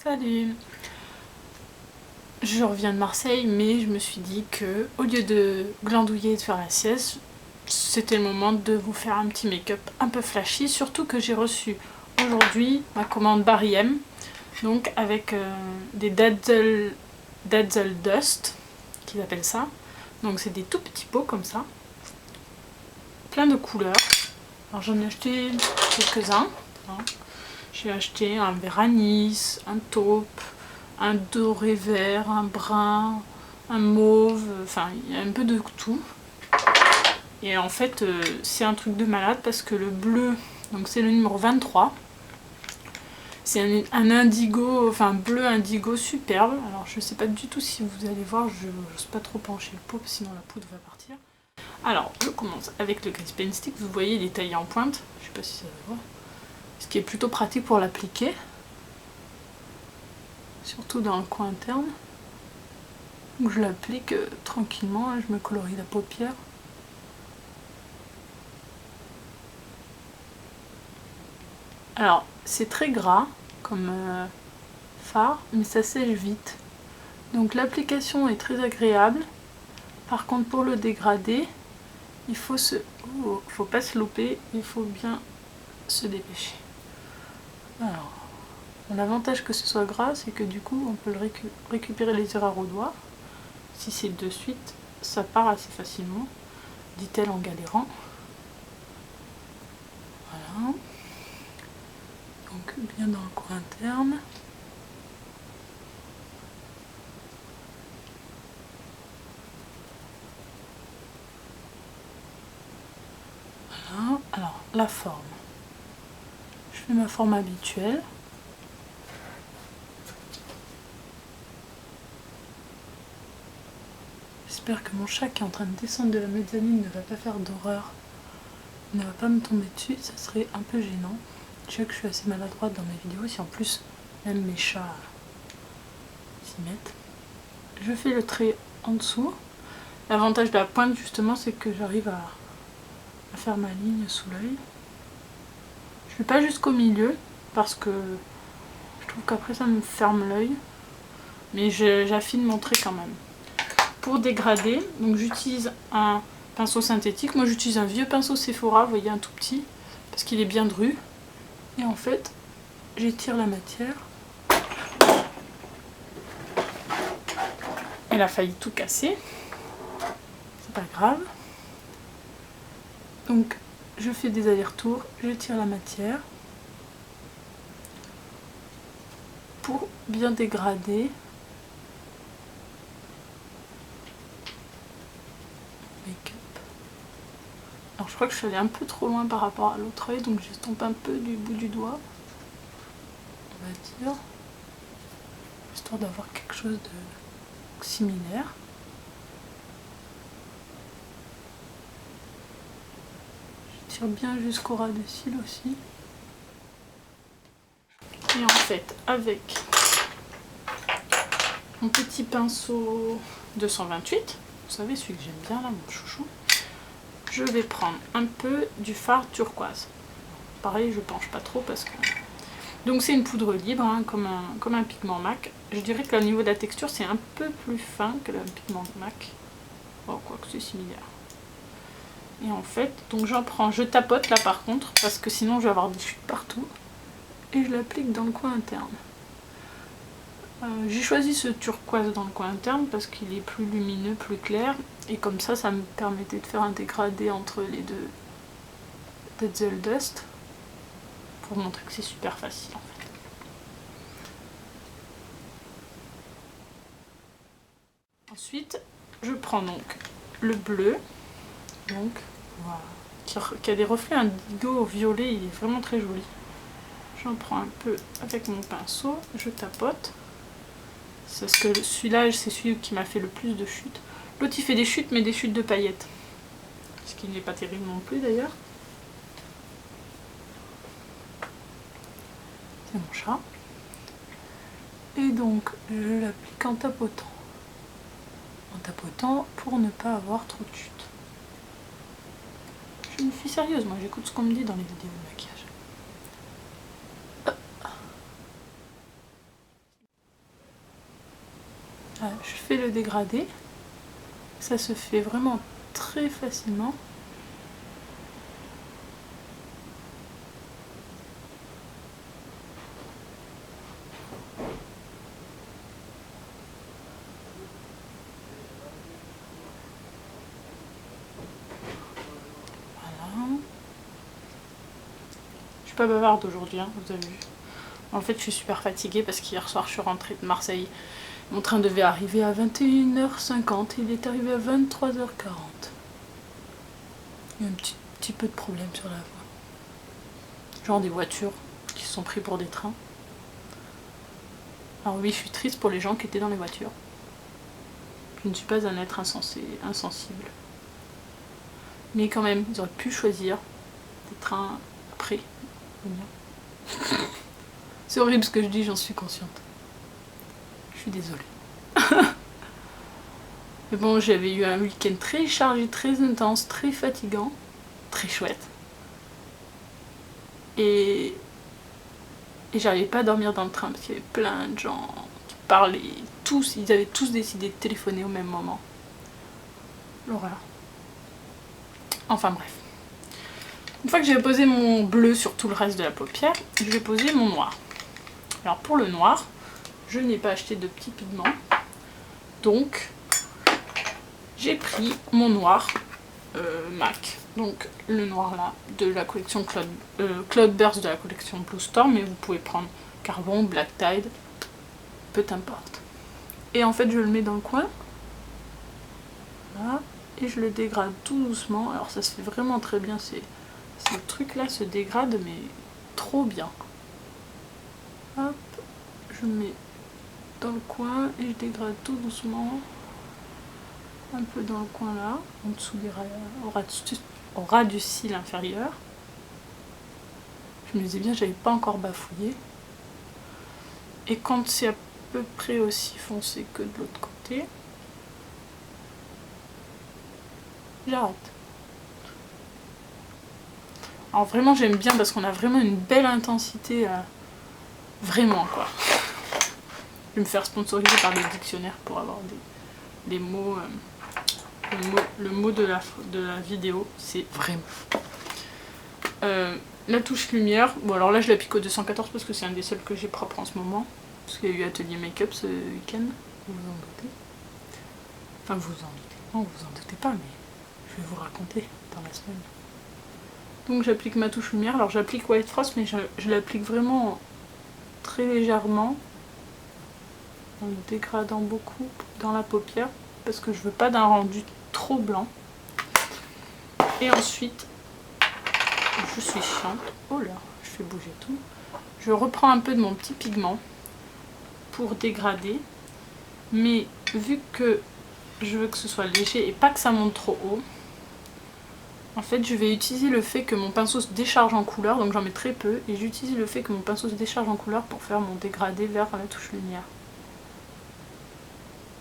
Salut! Je reviens de Marseille, mais je me suis dit que au lieu de glandouiller et de faire la sieste, c'était le moment de vous faire un petit make-up un peu flashy, surtout que j'ai reçu aujourd'hui ma commande Barry M, donc avec des Dazzle Dust, qu'ils appellent ça. Donc c'est des tout petits pots comme ça, plein de couleurs. Alors j'en ai acheté quelques-uns. J'ai acheté un vert anis, un taupe, un doré vert, un brun, un mauve, enfin il y a un peu de tout. Et en fait c'est un truc de malade parce que le bleu, donc c'est le numéro 23. C'est un indigo, enfin bleu indigo superbe. Alors je sais pas du tout si vous allez voir, je n'ose pas trop pencher le pot sinon la poudre va partir. Alors je commence avec le Grease Paint Stick, vous voyez il est taillé en pointe, je sais pas si ça va voir. Ce qui est plutôt pratique pour l'appliquer. Surtout dans le coin interne. Donc je l'applique tranquillement, je me colorie la paupière. Alors c'est très gras comme fard, mais ça sèche vite. Donc l'application est très agréable. Par contre pour le dégrader, il faut faut pas se louper, il faut bien se dépêcher. Alors, l'avantage que ce soit gras, c'est que du coup on peut récupérer les erreurs au doigt. Si c'est de suite, ça part assez facilement, dit-elle en galérant. Voilà. Donc bien dans le coin interne. Voilà. Alors la forme. Je fais ma forme habituelle. J'espère que mon chat qui est en train de descendre de la mezzanine ne va pas faire d'horreur. Il ne va pas me tomber dessus, ça serait un peu gênant. Je sais que je suis assez maladroite dans mes vidéos, si en plus même mes chats s'y mettent. Je fais le trait en dessous. L'avantage de la pointe justement c'est que j'arrive à faire ma ligne sous l'œil. Je ne fais pas jusqu'au milieu parce que je trouve qu'après ça me ferme l'œil. Mais j'affine mon trait quand même. Pour dégrader, donc j'utilise un pinceau synthétique. Moi j'utilise un vieux pinceau Sephora, vous voyez, un tout petit, parce qu'il est bien dru. Et en fait, j'étire la matière. Elle a failli tout casser. C'est pas grave. Donc je fais des allers-retours, j'étire la matière pour bien dégrader. Make-up. Alors je crois que je suis allée un peu trop loin par rapport à l'autre œil, donc j'estompe un peu du bout du doigt, on va dire, histoire d'avoir quelque chose de similaire. Je tire bien jusqu'au ras de cils aussi. Et en fait, avec mon petit pinceau 228, vous savez celui que j'aime bien là, mon chouchou, je vais prendre un peu du fard turquoise. Pareil, je penche pas trop parce que... Donc c'est une poudre libre, hein, comme un pigment MAC. Je dirais qu'au niveau de la texture, c'est un peu plus fin que le pigment MAC. Oh, quoique c'est similaire. Et en fait, donc j'en prends, je tapote là par contre, parce que sinon je vais avoir des chutes partout. Et je l'applique dans le coin interne. J'ai choisi ce turquoise dans le coin interne parce qu'il est plus lumineux, plus clair. Et comme ça me permettait de faire un dégradé entre les deux Dazzle Dust. Pour montrer que c'est super facile en fait. Ensuite, je prends donc le bleu. Donc, voilà. Qui a des reflets indigo violet, il est vraiment très joli. J'en prends un peu avec mon pinceau, je tapote. Parce que celui-là, c'est celui qui m'a fait le plus de chutes. L'autre, il fait des chutes, mais des chutes de paillettes. Ce qui n'est pas terrible non plus, d'ailleurs. C'est mon chat. Et donc, je l'applique en tapotant. En tapotant pour ne pas avoir trop de chutes. Je suis une fille sérieuse, moi, j'écoute ce qu'on me dit dans les vidéos de maquillage. Je fais le dégradé. Ça se fait vraiment très facilement. Je suis pas bavarde aujourd'hui, hein, vous avez vu. En fait, je suis super fatiguée parce qu'hier soir, je suis rentrée de Marseille. Mon train devait arriver à 21h50 et il est arrivé à 23h40. Il y a un petit peu de problème sur la voie. Genre des voitures qui se sont pris pour des trains. Alors oui, je suis triste pour les gens qui étaient dans les voitures. Je ne suis pas un être insensible. Mais quand même, ils auraient pu choisir des trains après. C'est horrible ce que je dis, j'en suis consciente. Je suis désolée. Mais bon, j'avais eu un week-end très chargé, très intense, très fatigant, très chouette. Et j'arrivais pas à dormir dans le train parce qu'il y avait plein de gens qui parlaient. Tous, ils avaient tous décidé de téléphoner au même moment. L'horreur. Enfin bref. Une fois que j'ai posé mon bleu sur tout le reste de la paupière, je vais poser mon noir. Alors pour le noir, je n'ai pas acheté de petits pigments. Donc, j'ai pris mon noir MAC. Donc le noir là, de la collection Cloudburst de la collection Blue Storm. Mais vous pouvez prendre Carbon, Black Tide, peu importe. Et en fait, je le mets dans le coin. Là. Et je le dégrade tout doucement. Alors ça se fait vraiment très bien. Ce truc là se dégrade mais trop bien. Hop, je mets dans le coin et je dégrade tout doucement. Un peu dans le coin là, en dessous au ras du cil inférieur. Je me disais bien, j'avais pas encore bafouillé. Et quand c'est à peu près aussi foncé que de l'autre côté, j'arrête. Alors vraiment j'aime bien parce qu'on a vraiment une belle intensité, vraiment quoi. Je vais me faire sponsoriser par des dictionnaires pour avoir des mots, le mot de la vidéo, c'est vraiment. La touche lumière, bon alors là je l'applique au 214 parce que c'est un des seuls que j'ai propre en ce moment. Parce qu'il y a eu atelier make-up ce week-end, vous vous en doutez. Enfin vous vous en doutez, non vous vous en doutez pas mais je vais vous raconter dans la semaine. Donc j'applique ma touche lumière, alors j'applique White Frost mais je l'applique vraiment très légèrement. En le dégradant beaucoup dans la paupière parce que je veux pas d'un rendu trop blanc. Et ensuite, je suis chiante, oh là, je fais bouger tout. Je reprends un peu de mon petit pigment pour dégrader, mais vu que je veux que ce soit léger et pas que ça monte trop haut, en fait je vais utiliser le fait que mon pinceau se décharge en couleur, donc j'en mets très peu, et j'utilise le fait que mon pinceau se décharge en couleur pour faire mon dégradé vers la touche lumière.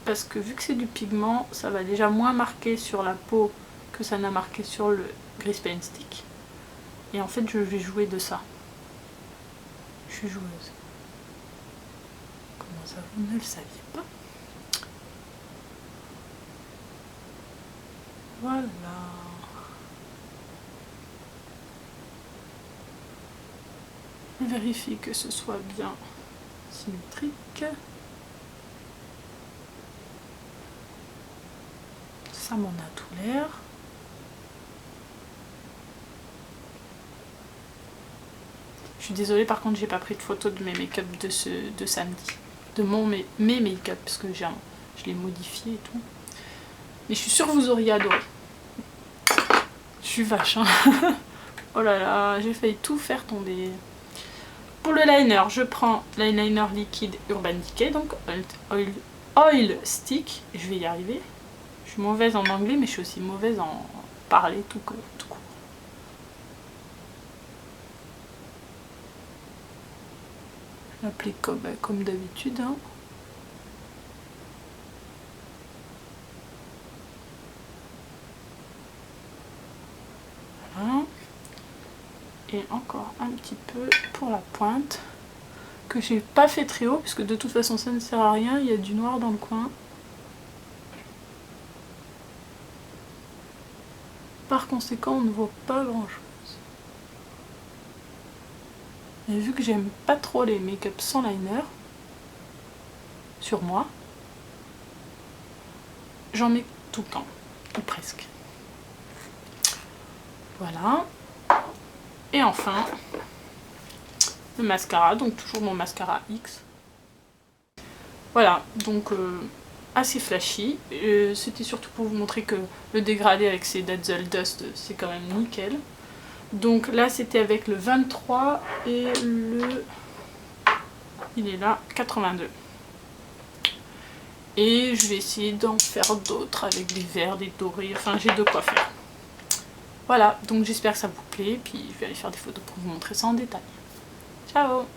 Parce que vu que c'est du pigment, ça va déjà moins marquer sur la peau que ça n'a marqué sur le Grease Paint Stick. Et en fait, je vais jouer de ça. Je suis joueuse. Comment ça, vous ne le saviez pas? Voilà. Je vérifie que ce soit bien symétrique. Ça m'en a tout l'air. Je suis désolée, par contre j'ai pas pris de photo de mes make-up de samedi. De mes make-up parce que je l'ai modifié et tout. Mais je suis sûre que vous auriez adoré. Je suis vache hein. Oh là là, j'ai failli tout faire tomber. Pour le liner, je prends l'eyeliner liquide Urban Decay, donc Oil Stick. Je vais y arriver. Je suis mauvaise en anglais, mais je suis aussi mauvaise en parler tout court. Je l'applique comme d'habitude. Hein. Voilà. Et encore un petit peu pour la pointe, que j'ai pas fait très haut, puisque de toute façon ça ne sert à rien, il y a du noir dans le coin. Par conséquent, on ne voit pas grand chose. Et vu que j'aime pas trop les make-up sans liner, sur moi, j'en mets tout le temps, ou presque. Voilà. Et enfin, le mascara, donc toujours mon mascara X. Voilà, donc assez flashy. C'était surtout pour vous montrer que le dégradé avec ces Denzel Dust, c'est quand même nickel. Donc là, c'était avec le 23 et le... il est là, 82. Et je vais essayer d'en faire d'autres avec des verts, des dorés, enfin j'ai de quoi faire. Voilà, donc j'espère que ça vous plaît, puis je vais aller faire des photos pour vous montrer ça en détail. Ciao!